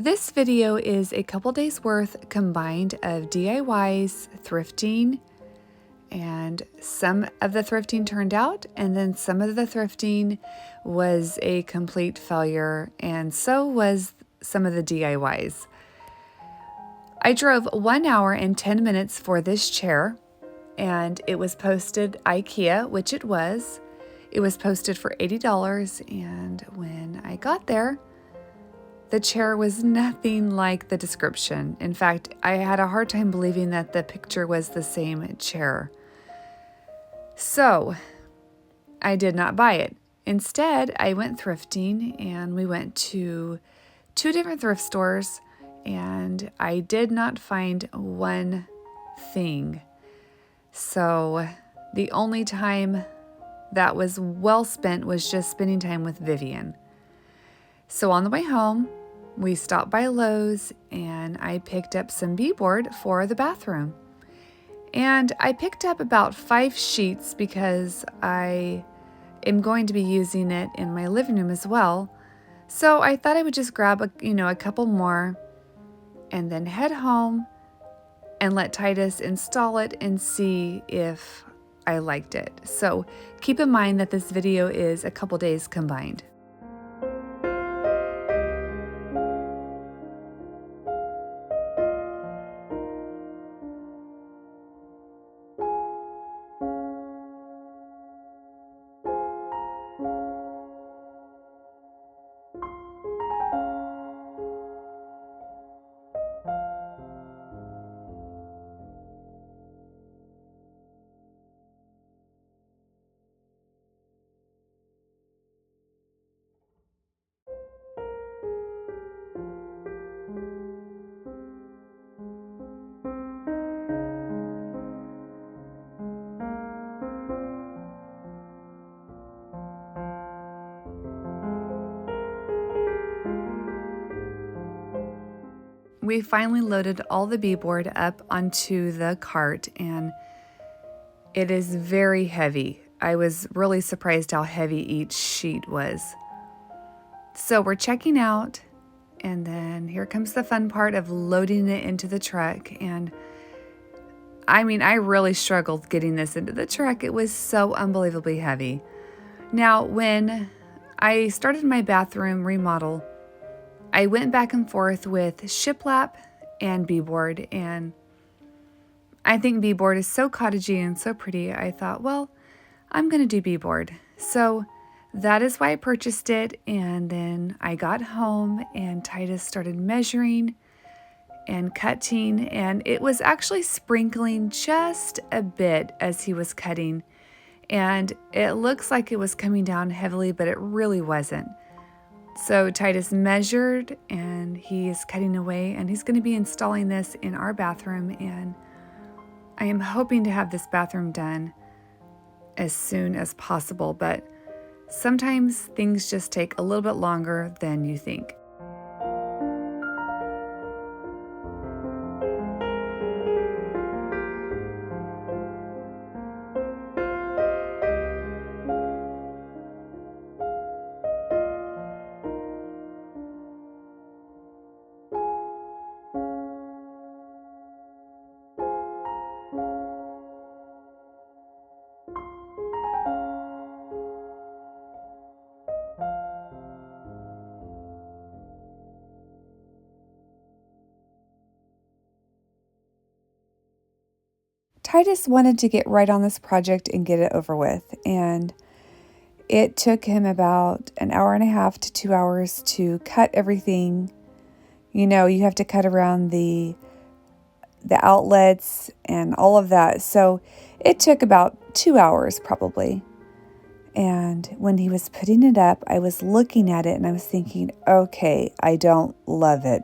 This video is a couple days worth combined of DIYs, thrifting, and some of the thrifting turned out, and then some of the thrifting was a complete failure, and so was some of the DIYs. I drove 1 hour and 10 minutes for this chair, and it was posted IKEA, which it was. It was posted for $80, and when I got there, the chair was nothing like the description. In fact, I had a hard time believing that the picture was the same chair. So, I did not buy it. Instead, I went thrifting, and we went to 2 different thrift stores, and I did not find one thing. So, the only time that was well spent was just spending time with Vivian. So on the way home, we stopped by Lowe's and I picked up some beadboard for the bathroom. And I picked up about 5 sheets because I am going to be using it in my living room as well. So I thought I would just grab a couple more and then head home and let Titus install it and see if I liked it. So keep in mind that this video is a couple days combined. We finally loaded all the beadboard up onto the cart, and it is very heavy. I was really surprised how heavy each sheet was. So we're checking out, and then here comes the fun part of loading it into the truck. And I really struggled getting this into the truck. It was so unbelievably heavy. Now, when I started my bathroom remodel, I went back and forth with shiplap and beadboard, and I think beadboard is so cottagey and so pretty. I thought, well, I'm going to do beadboard. So that is why I purchased it, and then I got home and Titus started measuring and cutting, and it was actually sprinkling just a bit as he was cutting, and it looks like it was coming down heavily, but it really wasn't. So Titus measured, and he is cutting away, and he's going to be installing this in our bathroom, and I am hoping to have this bathroom done as soon as possible, but sometimes things just take a little bit longer than you think. Titus wanted to get right on this project and get it over with, and it took him about an hour and a half to 2 hours to cut everything. You have to cut around the outlets and all of that, so it took about 2 hours probably. And when he was putting it up, I was looking at it and I was thinking, okay, I don't love it.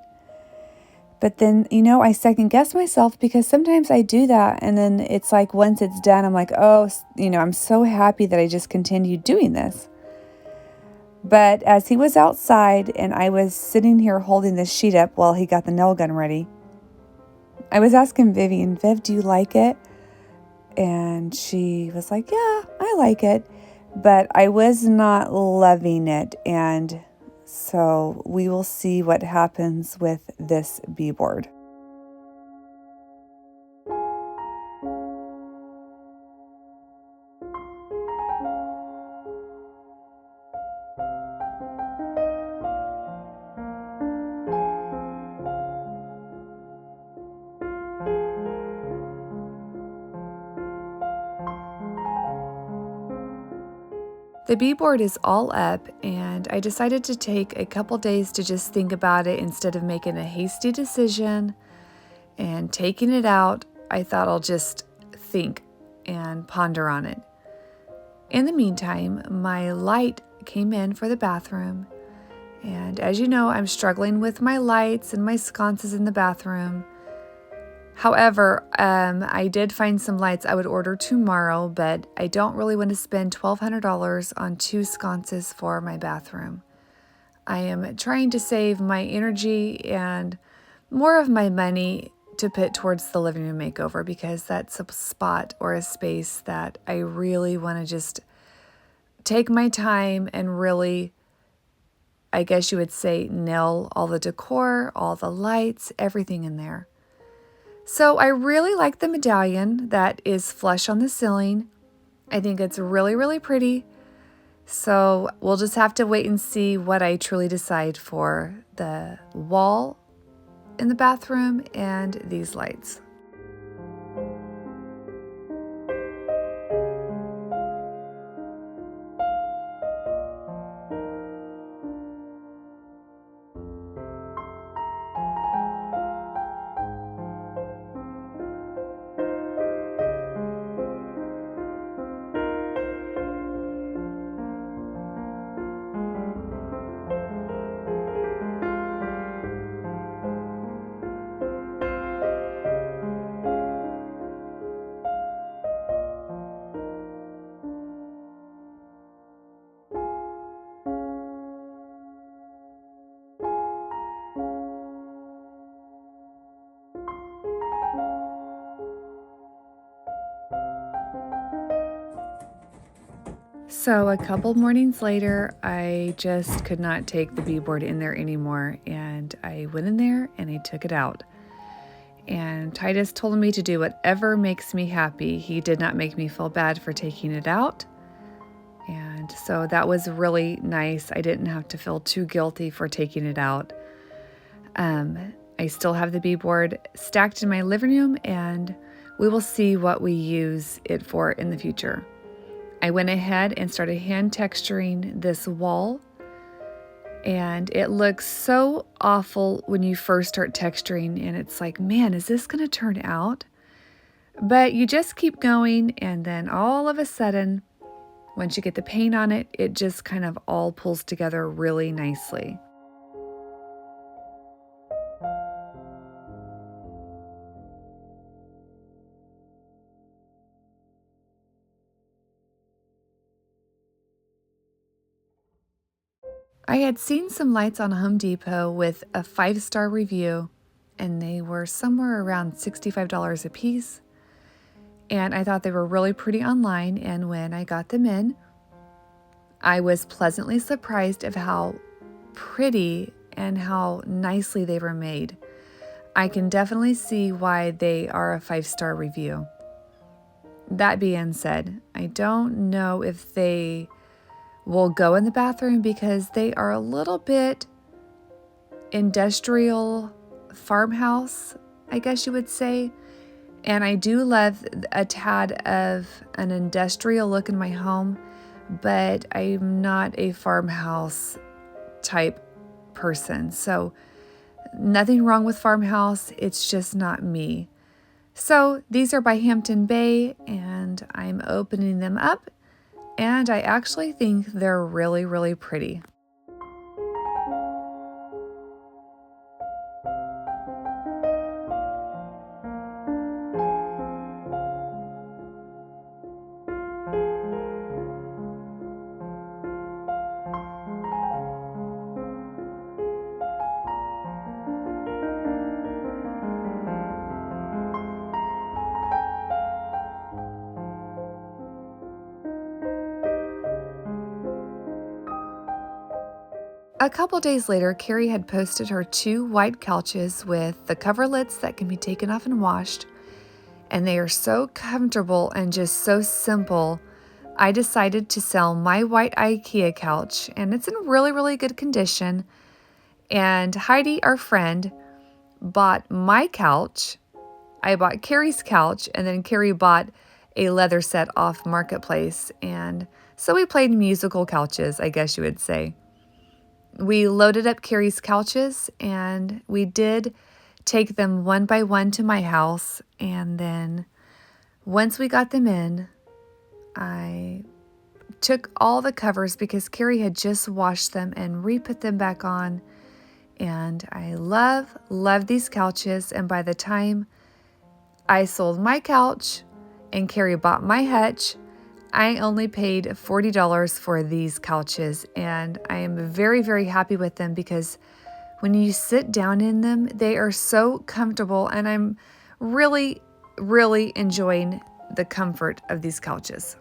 But then, I second guess myself, because sometimes I do that, and then it's like once it's done, I'm like, oh, I'm so happy that I just continued doing this. But as he was outside and I was sitting here holding this sheet up while he got the nail gun ready, I was asking Vivian, Viv, do you like it? And she was like, yeah, I like it. But I was not loving it. And So we will see what happens with this beadboard. The beadboard is all up, and I decided to take a couple days to just think about it instead of making a hasty decision and taking it out. I thought I'll just think and ponder on it. In the meantime, my light came in for the bathroom, and as you know, I'm struggling with my lights and my sconces in the bathroom. However, I did find some lights I would order tomorrow, but I don't really want to spend $1,200 on 2 sconces for my bathroom. I am trying to save my energy and more of my money to put towards the living room makeover, because that's a spot or a space that I really want to just take my time and really, I guess you would say, nail all the decor, all the lights, everything in there. So I really like the medallion that is flush on the ceiling. I think it's really, really pretty. So we'll just have to wait and see what I truly decide for the wall in the bathroom and these lights. So a couple mornings later, I just could not take the beadboard in there anymore, and I went in there and I took it out. And Titus told me to do whatever makes me happy. He did not make me feel bad for taking it out. And so that was really nice. I didn't have to feel too guilty for taking it out. I still have the beadboard stacked in my living room, and we will see what we use it for in the future. I went ahead and started hand texturing this wall, and it looks so awful when you first start texturing, and it's like, man, is this going to turn out? But you just keep going, and then all of a sudden, once you get the paint on it, it just kind of all pulls together really nicely. I had seen some lights on Home Depot with a 5-star review, and they were somewhere around $65 a piece. And I thought they were really pretty online, and when I got them in, I was pleasantly surprised of how pretty and how nicely they were made. I can definitely see why they are a 5-star review. That being said, I don't know if they will go in the bathroom because they are a little bit industrial farmhouse, I guess you would say. And I do love a tad of an industrial look in my home, but I'm not a farmhouse type person. So nothing wrong with farmhouse, it's just not me. So these are by Hampton Bay, and I'm opening them up, and I actually think they're really, really pretty. A couple days later, Carrie had posted her 2 white couches with the coverlets that can be taken off and washed, and they are so comfortable and just so simple. I decided to sell my white IKEA couch, and it's in really, really good condition. And Heidi, our friend, bought my couch. I bought Carrie's couch, and then Carrie bought a leather set off Marketplace. And so we played musical couches, I guess you would say. We loaded up Carrie's couches, and we did take them one by one to my house. And then once we got them in, I took all the covers because Carrie had just washed them and re-put them back on. And I love these couches. And by the time I sold my couch and Carrie bought my hutch, I only paid $40 for these couches. And I am very, very happy with them because when you sit down in them, they are so comfortable. And I'm really, really enjoying the comfort of these couches.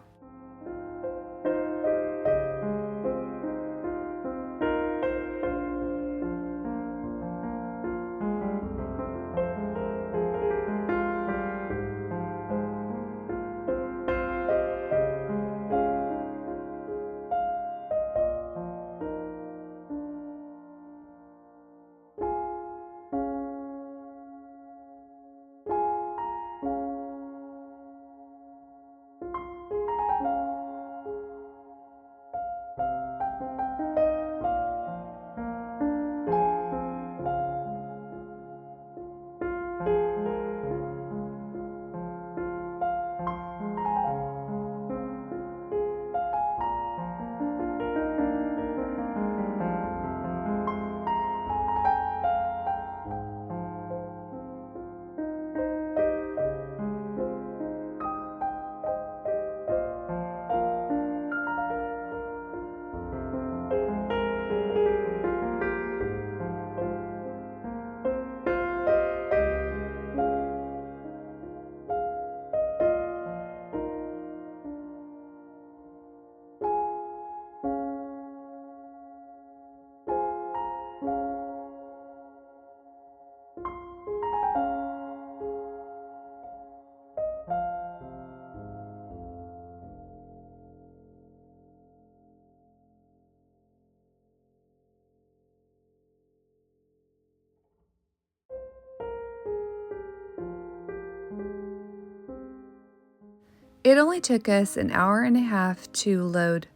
It only took us an hour and a half to load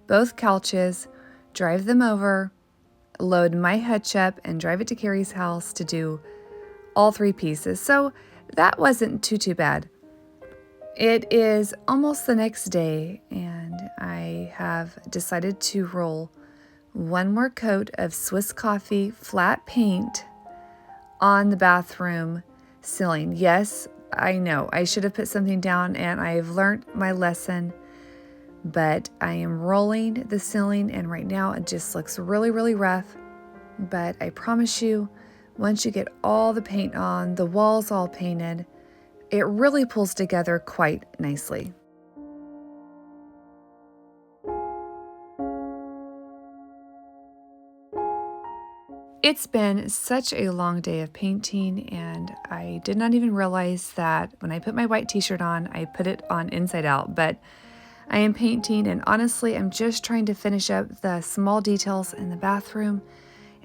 both couches, drive them over, load my hutch up, and drive it to Carrie's house to do all 3 pieces. So that wasn't too bad. It is almost the next day, and I have decided to roll one more coat of Swiss Coffee flat paint on the bathroom ceiling. Yes, I know I should have put something down, and I've learned my lesson, but I am rolling the ceiling, and right now it just looks really, really rough. But I promise you, once you get all the paint on, the walls all painted, it really pulls together quite nicely. It's been such a long day of painting, and I did not even realize that when I put my white t-shirt on, I put it on inside out. But I am painting, and honestly, I'm just trying to finish up the small details in the bathroom,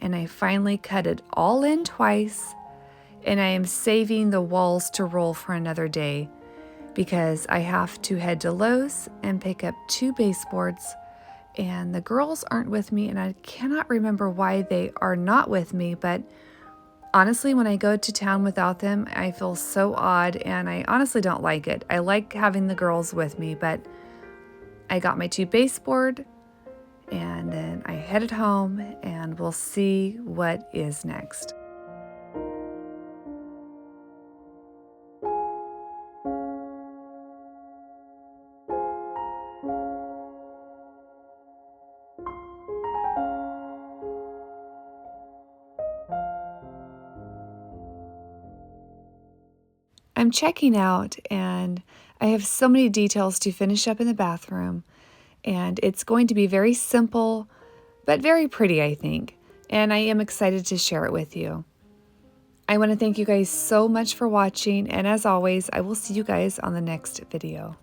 and I finally cut it all in twice, and I am saving the walls to roll for another day because I have to head to Lowe's and pick up 2 baseboards, and the girls aren't with me, and I cannot remember why they are not with me, but honestly, when I go to town without them, I feel so odd, and I honestly don't like it. I like having the girls with me, but I got my 2 baseboard, and then I headed home, and we'll see what is next. I'm checking out, and I have so many details to finish up in the bathroom, and it's going to be very simple but very pretty, I think, and I am excited to share it with you. I want to thank you guys so much for watching, and as always, I will see you guys on the next video.